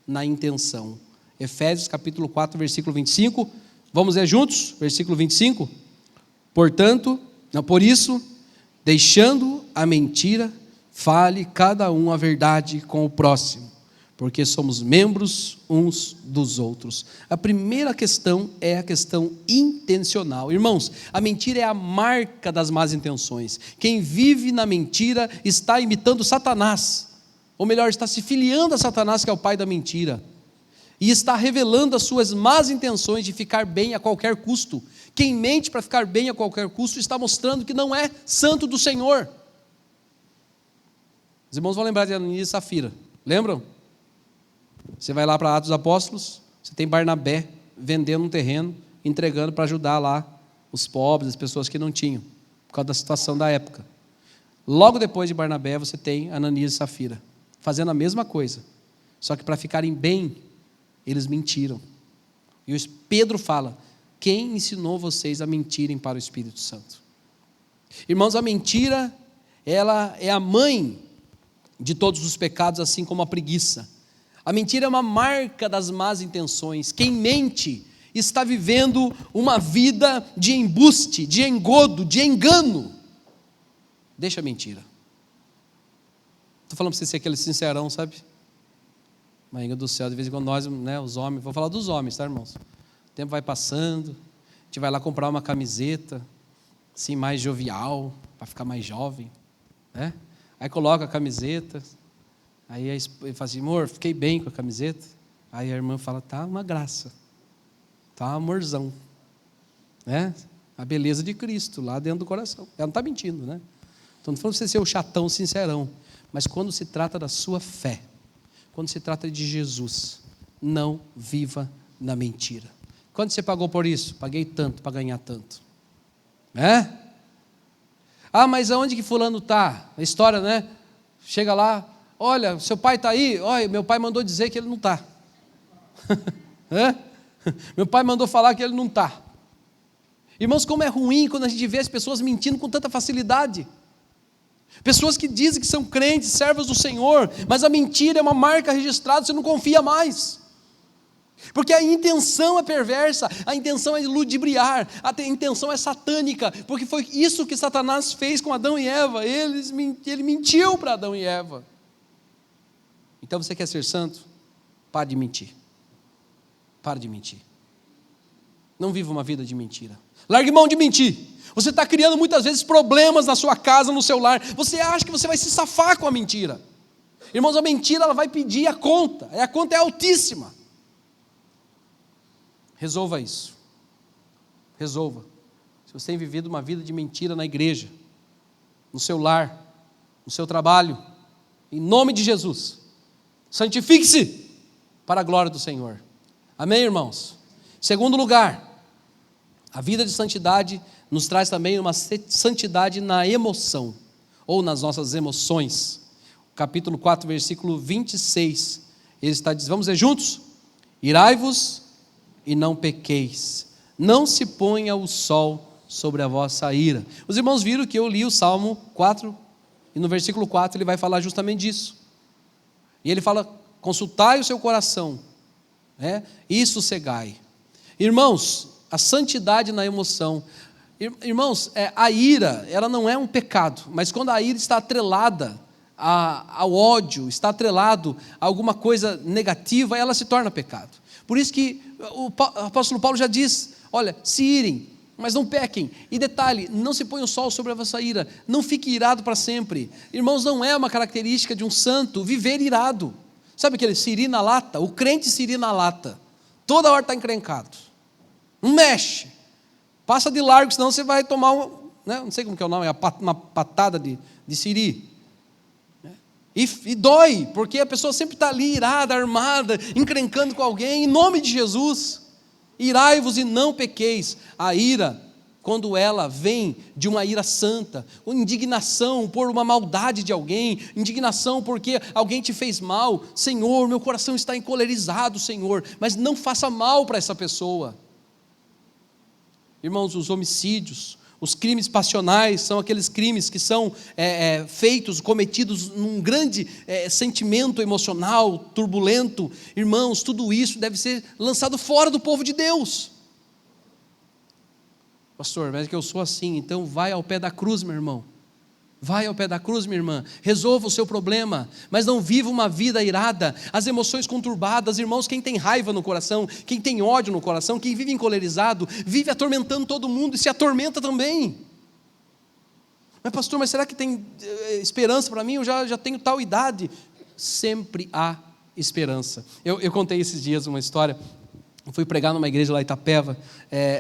na intenção. Efésios capítulo 4, versículo 25. Vamos ler juntos? Versículo 25. Por isso, Deixando a mentira, fale cada um a verdade com o próximo, porque somos membros uns dos outros. A primeira questão é a questão intencional. Irmãos, a mentira é a marca das más intenções. Quem vive na mentira está imitando Satanás, ou melhor, está se filiando a Satanás, que é o pai da mentira, e está revelando as suas más intenções de ficar bem a qualquer custo. Quem mente para ficar bem a qualquer custo está mostrando que não é santo do Senhor. Os irmãos vão lembrar de Ananias e Safira, lembram? Você vai lá para Atos dos Apóstolos, você tem Barnabé vendendo um terreno, entregando para ajudar lá os pobres, as pessoas que não tinham, por causa da situação da época. Logo depois de Barnabé, você tem Ananias e Safira, fazendo a mesma coisa, só que para ficarem bem, eles mentiram. E o Pedro fala: quem ensinou vocês a mentirem para o Espírito Santo? Irmãos, a mentira, ela é a mãe de todos os pecados, assim como a preguiça. A mentira é uma marca das más intenções. Quem mente está vivendo uma vida de embuste, de engodo, de engano. Deixa a mentira. Estou falando para você ser aquele sincerão, sabe? Mãe do céu, de vez em quando nós, os homens, vou falar dos homens, tá, irmãos? O tempo vai passando, a gente vai lá comprar uma camiseta, assim, mais jovial, para ficar mais jovem, né? Aí coloca a camiseta, aí ele fala assim: amor, fiquei bem com a camiseta. Aí a irmã fala: tá uma graça, tá um amorzão, né? A beleza de Cristo lá dentro do coração. Ela não está mentindo, né? Então não falando para você ser o chatão sincerão, mas quando se trata da sua fé, quando se trata de Jesus, não viva na mentira. Quanto você pagou por isso? Paguei tanto para ganhar tanto. Né? Ah, mas aonde que fulano está? A história, né? Chega lá: olha, seu pai está aí? Olha, meu pai mandou dizer que ele não está. Meu pai mandou falar que ele não está. Irmãos, como é ruim quando a gente vê as pessoas mentindo com tanta facilidade. Pessoas que dizem que são crentes, servos do Senhor, mas a mentira é uma marca registrada, você não confia mais. Porque a intenção é perversa, a intenção é ludibriar, a intenção é satânica, porque foi isso que Satanás fez com Adão e Eva. Ele mentiu para Adão e Eva. Então você quer ser santo? Pare de mentir. Pare de mentir. Não viva uma vida de mentira. Largue mão de mentir. Você está criando muitas vezes problemas na sua casa, no seu lar. Você acha que você vai se safar com a mentira. Irmãos, a mentira ela vai pedir a conta. A conta é altíssima. Resolva isso. Resolva. Se você tem vivido uma vida de mentira na igreja, no seu lar, no seu trabalho, em nome de Jesus, santifique-se para a glória do Senhor. Amém, irmãos? Segundo lugar, a vida de santidade nos traz também uma santidade na emoção, ou nas nossas emoções. Capítulo 4, versículo 26, ele está dizendo, vamos ler juntos? Irai-vos e não pequeis, não se ponha o sol sobre a vossa ira. Os irmãos viram que eu li o Salmo 4, e no versículo 4 ele vai falar justamente disso. E ele fala: consultai o seu coração, e sossegai. Irmãos, a santidade na emoção. Irmãos, a ira, ela não é um pecado, mas quando a ira está atrelada ao ódio, está atrelado a alguma coisa negativa, ela se torna pecado. Por isso que o apóstolo Paulo já diz: olha, se irem, mas não pequem. E detalhe, não se põe o sol sobre a vossa ira, não fique irado para sempre. Irmãos, não é uma característica de um santo viver irado. Sabe aquele siri na lata? O crente siri na lata, toda hora está encrencado, não mexe, passa de largo, senão você vai tomar não sei como que é o nome, uma patada de siri. E dói, porque a pessoa sempre está ali irada, armada, encrencando com alguém. Em nome de Jesus, irai-vos e não pequeis. A ira, quando ela vem de uma ira santa, indignação por uma maldade de alguém, indignação porque alguém te fez mal, Senhor, meu coração está encolerizado, Senhor, mas não faça mal para essa pessoa. Irmãos, os homicídios, os crimes passionais são aqueles crimes que são feitos, cometidos num grande sentimento emocional, turbulento. Irmãos, tudo isso deve ser lançado fora do povo de Deus. Pastor, mas é que eu sou assim, então vai ao pé da cruz, meu irmão. Vai ao pé da cruz, minha irmã, resolva o seu problema, mas não viva uma vida irada, as emoções conturbadas. Irmãos, quem tem raiva no coração, quem tem ódio no coração, quem vive encolerizado, vive atormentando todo mundo e se atormenta também. Mas pastor, mas será que tem esperança para mim? Eu já tenho tal idade. Sempre há esperança. Eu contei esses dias uma história. Eu fui pregar numa igreja lá em Itapeva,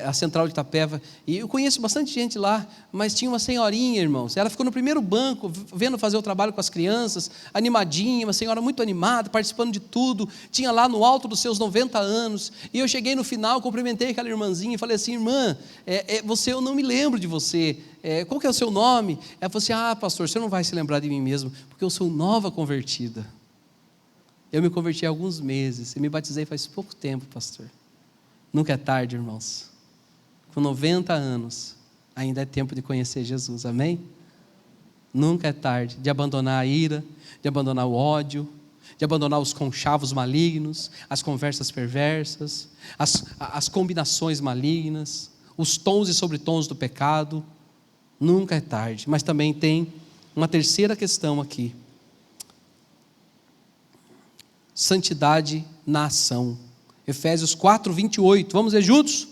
a central de Itapeva, e eu conheço bastante gente lá, mas tinha uma senhorinha, irmãos, ela ficou no primeiro banco, vendo fazer o trabalho com as crianças, animadinha, uma senhora muito animada, participando de tudo, tinha lá no alto dos seus 90 anos, e eu cheguei no final, cumprimentei aquela irmãzinha, e falei assim, irmã, você, eu não me lembro de você, qual que é o seu nome? Ela falou assim, pastor, você não vai se lembrar de mim mesmo, porque eu sou nova convertida. Eu me converti há alguns meses, e me batizei faz pouco tempo, pastor. Nunca é tarde, irmãos. Com 90 anos, ainda é tempo de conhecer Jesus, amém? Nunca é tarde de abandonar a ira, de abandonar o ódio, de abandonar os conchavos malignos, as conversas perversas, as combinações malignas, os tons e sobretons do pecado. Nunca é tarde, mas também tem uma terceira questão aqui. Santidade na ação. Efésios 4, 28, vamos ler juntos?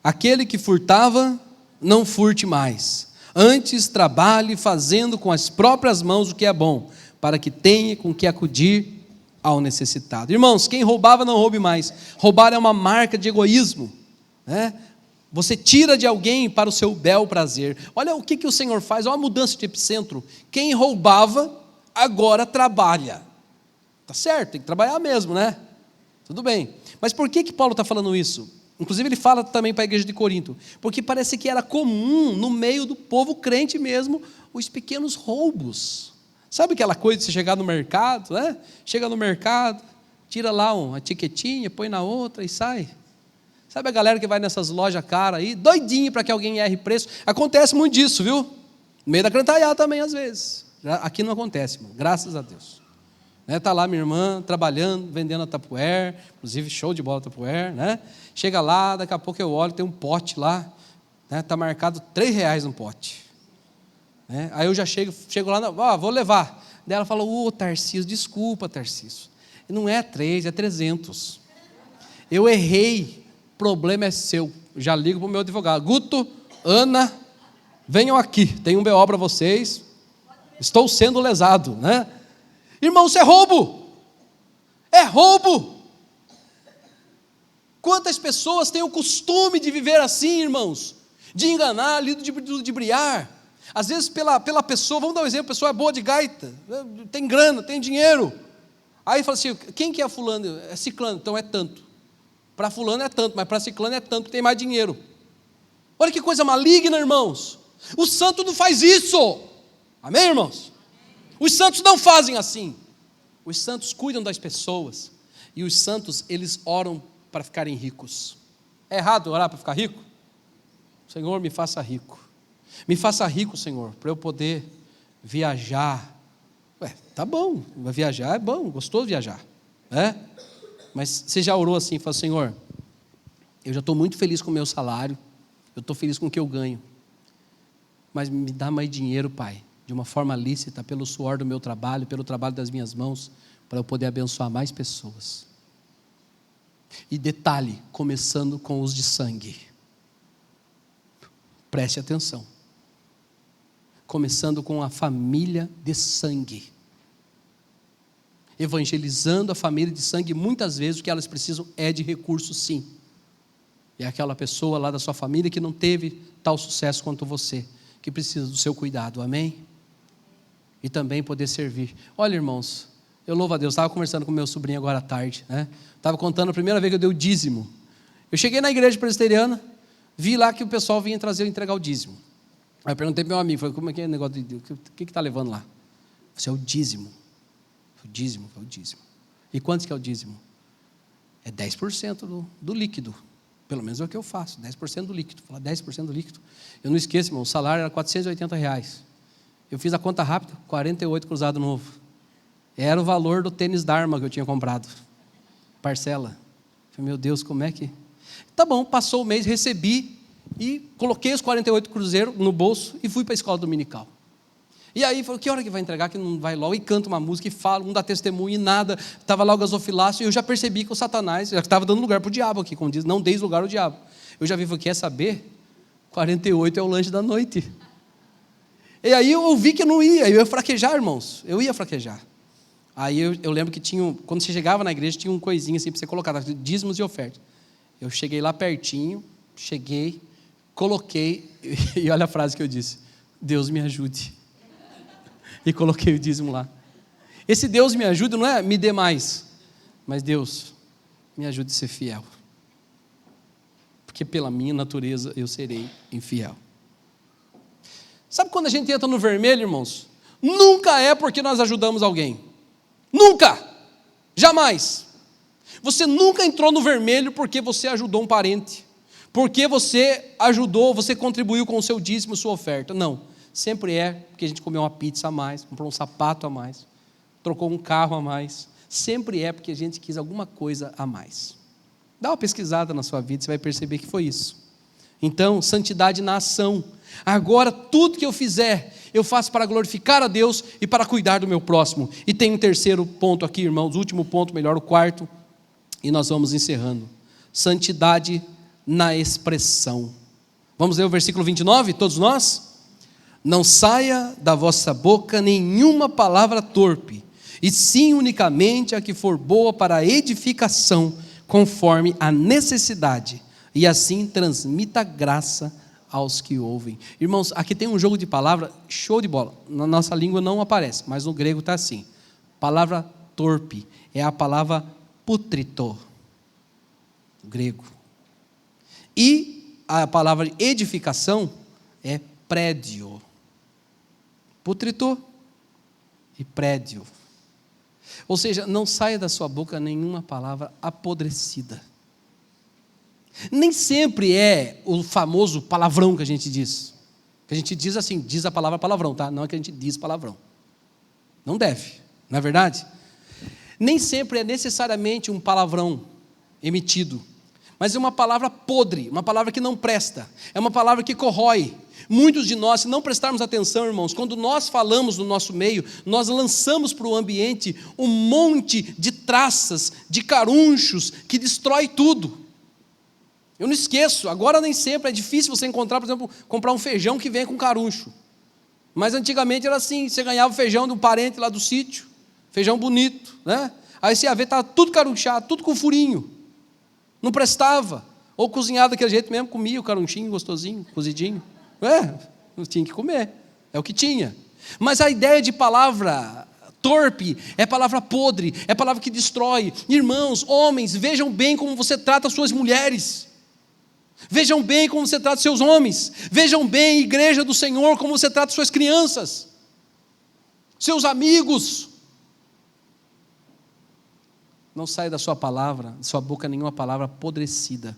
Aquele que furtava, não furte mais, antes trabalhe fazendo com as próprias mãos o que é bom, para que tenha com que acudir ao necessitado. Irmãos, quem roubava não roube mais. Roubar é uma marca de egoísmo, né? Você tira de alguém para o seu bel prazer. Olha o que o Senhor faz, olha a mudança de epicentro. Quem roubava, agora trabalha. Tá certo, tem que trabalhar mesmo, né? Tudo bem. Mas por que Paulo está falando isso? Inclusive ele fala também para a igreja de Corinto. Porque parece que era comum no meio do povo crente mesmo os pequenos roubos. Sabe aquela coisa de você chegar no mercado, né? Chega no mercado, tira lá uma etiquetinha, põe na outra e sai. Sabe a galera que vai nessas lojas caras aí, doidinho para que alguém erre preço? Acontece muito disso, viu? No meio da crantaiada também às vezes. Aqui não acontece, irmão, graças a Deus. Está lá minha irmã trabalhando, vendendo a Tupperware, inclusive show de bola Tupperware, né? Chega lá, daqui a pouco eu olho, tem um pote lá, está marcado R$3 no pote. Né? Aí eu já chego lá, vou levar. Daí ela fala, Tarcísio, desculpa, Tarcísio, não é 3, é 300. Eu errei, problema é seu. Já ligo para o meu advogado, Guto, Ana, venham aqui, tem um BO para vocês, estou sendo lesado, né? Irmão, isso é roubo. É roubo. Quantas pessoas têm o costume de viver assim, irmãos? De enganar, de ludibriar. Às vezes pela pessoa, vamos dar um exemplo, a pessoa é boa de gaita, tem grana, tem dinheiro. Aí fala assim, quem que é fulano? É ciclano, então é tanto. Para fulano é tanto, mas para ciclano é tanto, tem mais dinheiro. Olha que coisa maligna, irmãos. O santo não faz isso. Amém, irmãos? Os santos não fazem assim. Os santos cuidam das pessoas. E os santos, eles oram para ficarem ricos. É errado orar para ficar rico? Senhor, me faça rico. Me faça rico, Senhor, para eu poder viajar. Tá bom, viajar é bom, gostoso viajar, né? Mas você já orou assim, fala, Senhor, eu já estou muito feliz com o meu salário, eu estou feliz com o que eu ganho, mas me dá mais dinheiro, Pai, de uma forma lícita, pelo suor do meu trabalho, pelo trabalho das minhas mãos, para eu poder abençoar mais pessoas. E detalhe, começando com os de sangue. Preste atenção. Começando com a família de sangue. Evangelizando a família de sangue, muitas vezes o que elas precisam é de recursos, sim. É aquela pessoa lá da sua família que não teve tal sucesso quanto você, que precisa do seu cuidado, amém? E também poder servir. Olha, irmãos, eu louvo a Deus, estava conversando com meu sobrinho agora à tarde, né? Estava contando a primeira vez que eu dei o dízimo. Eu cheguei na igreja presbiteriana, vi lá que o pessoal vinha entregar o dízimo. Aí eu perguntei para meu amigo, falei, como é que é o negócio, o que está levando lá? Isso é o dízimo. O dízimo, é o dízimo. E quantos que é o dízimo? É 10% do líquido. Pelo menos é o que eu faço, 10% do líquido. Falar 10% do líquido. Eu não esqueço, irmão, o salário era R$480. Eu fiz a conta rápida, 48 cruzado novo. Era o valor do tênis Dharma que eu tinha comprado. Parcela. Falei, meu Deus, como é que... Tá bom, passou o mês, recebi e coloquei os 48 cruzeiros no bolso e fui para a escola dominical. E aí, falou, que hora que vai entregar, que não vai logo, e canta uma música, e fala, não dá testemunho e nada, estava lá o gasofilácio, e eu já percebi que o Satanás já estava dando lugar para o diabo aqui, como diz, não deis lugar ao diabo. Eu já vi, falei, quer saber? 48 é o lanche da noite. E aí eu vi que eu não ia, eu ia fraquejar, irmãos, eu ia fraquejar. Aí eu lembro que tinha, quando você chegava na igreja, tinha um coisinho assim para você colocar, dízimos e ofertas. Eu cheguei lá pertinho, coloquei, e olha a frase que eu disse, Deus me ajude. E coloquei o dízimo lá. Esse Deus me ajuda não é me dê mais, mas Deus me ajude a ser fiel. Porque pela minha natureza eu serei infiel. Sabe quando a gente entra no vermelho, irmãos? Nunca é porque nós ajudamos alguém. Nunca! Jamais! Você nunca entrou no vermelho porque você ajudou um parente. Porque você ajudou, você contribuiu com o seu dízimo, sua oferta. Não. Sempre é porque a gente comeu uma pizza a mais, comprou um sapato a mais, trocou um carro a mais. Sempre é porque a gente quis alguma coisa a mais. Dá uma pesquisada na sua vida, você vai perceber que foi isso. Então, santidade na ação. Agora, tudo que eu fizer, eu faço para glorificar a Deus e para cuidar do meu próximo. E tem um terceiro ponto aqui, irmãos, o último ponto, melhor, o quarto, e nós vamos encerrando. Santidade na expressão. Vamos ler o versículo 29, todos nós? Não saia da vossa boca nenhuma palavra torpe, e sim unicamente a que for boa para a edificação, conforme a necessidade, e assim transmita graça aos que ouvem. Irmãos, aqui tem um jogo de palavra, show de bola. Na nossa língua não aparece, mas no grego está assim. Palavra torpe é a palavra putrito, grego. E a palavra edificação é prédio. Putrito e prédio. Ou seja, não saia da sua boca nenhuma palavra apodrecida. Nem sempre é o famoso palavrão que a gente diz. Que a gente diz assim, diz a palavra palavrão, tá? Não é que a gente diz palavrão. Não deve, não é verdade? Nem sempre é necessariamente um palavrão emitido, mas é uma palavra podre, uma palavra que não presta, é uma palavra que corrói. Muitos de nós, se não prestarmos atenção, irmãos, quando nós falamos no nosso meio, nós lançamos para o ambiente um monte de traças, de carunchos, que destrói tudo. Eu não esqueço, agora nem sempre, é difícil você encontrar, por exemplo, comprar um feijão que venha com caruncho. Mas antigamente era assim, você ganhava o feijão de um parente lá do sítio, feijão bonito, né? Aí você ia ver, estava tudo carunchado, tudo com furinho. Não prestava. Ou cozinhado daquele jeito mesmo, comia o carunchinho gostosinho, cozidinho. Não tinha que comer, é o que tinha. Mas a ideia de palavra torpe é palavra podre, é palavra que destrói. Irmãos, homens, vejam bem como você trata as suas mulheres. Vejam bem como você trata seus homens. Vejam bem, igreja do Senhor, como você trata suas crianças, seus amigos. Não saia da sua palavra, da sua boca nenhuma palavra apodrecida.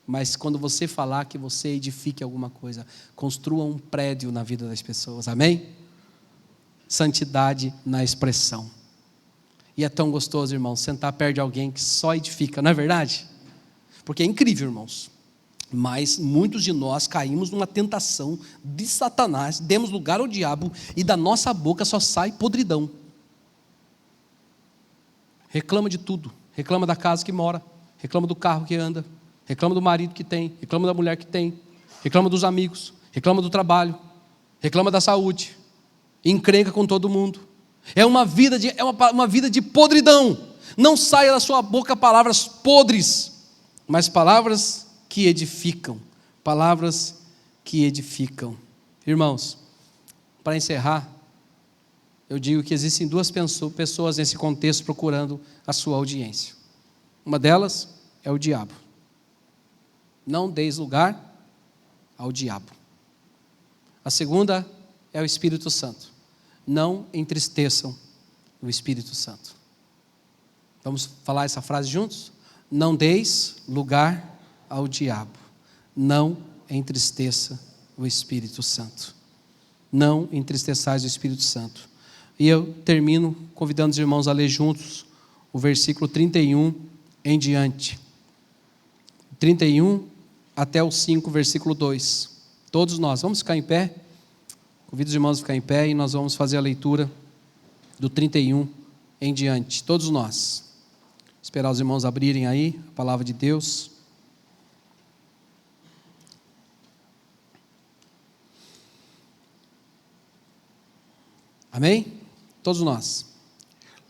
Mas quando você falar que você edifique alguma coisa, construa um prédio na vida das pessoas, amém? Santidade na expressão. E é tão gostoso, irmãos, sentar perto de alguém que só edifica, não é verdade? Porque é incrível, irmãos. Mas muitos de nós caímos numa tentação de Satanás, demos lugar ao diabo e da nossa boca só sai podridão. Reclama de tudo, reclama da casa que mora, reclama do carro que anda, reclama do marido que tem, reclama da mulher que tem, reclama dos amigos, reclama do trabalho, reclama da saúde, encrenca com todo mundo. É uma vida de podridão. Não saia da sua boca palavras podres, mas palavras que edificam, palavras que edificam. Irmãos, para encerrar, eu digo que existem duas pessoas nesse contexto procurando a sua audiência. Uma delas é o diabo. Não deis lugar ao diabo. A segunda é o Espírito Santo. Não entristeçam o Espírito Santo. Vamos falar essa frase juntos? Não deis lugar ao diabo. Não entristeça o Espírito Santo. Não entristeçais o Espírito Santo. E eu termino convidando os irmãos a ler juntos o versículo 31 em diante. 31 até o 5, versículo 2. Todos nós, vamos ficar em pé. Convido os irmãos a ficar em pé e nós vamos fazer a leitura do 31 em diante, todos nós. Esperar os irmãos abrirem aí a palavra de Deus. Amém? Todos nós.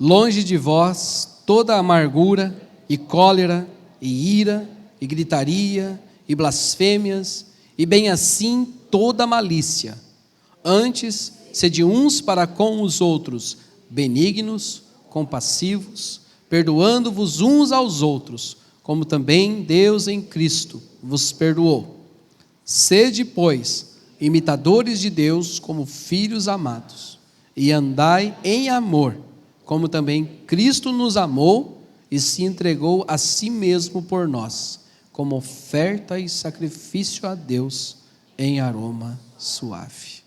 Longe de vós toda amargura e cólera e ira e gritaria e blasfêmias e bem assim toda malícia. Antes, sede uns para com os outros benignos, compassivos, perdoando-vos uns aos outros, como também Deus em Cristo vos perdoou. Sede, pois, imitadores de Deus como filhos amados, e andai em amor, como também Cristo nos amou e se entregou a si mesmo por nós, como oferta e sacrifício a Deus em aroma suave.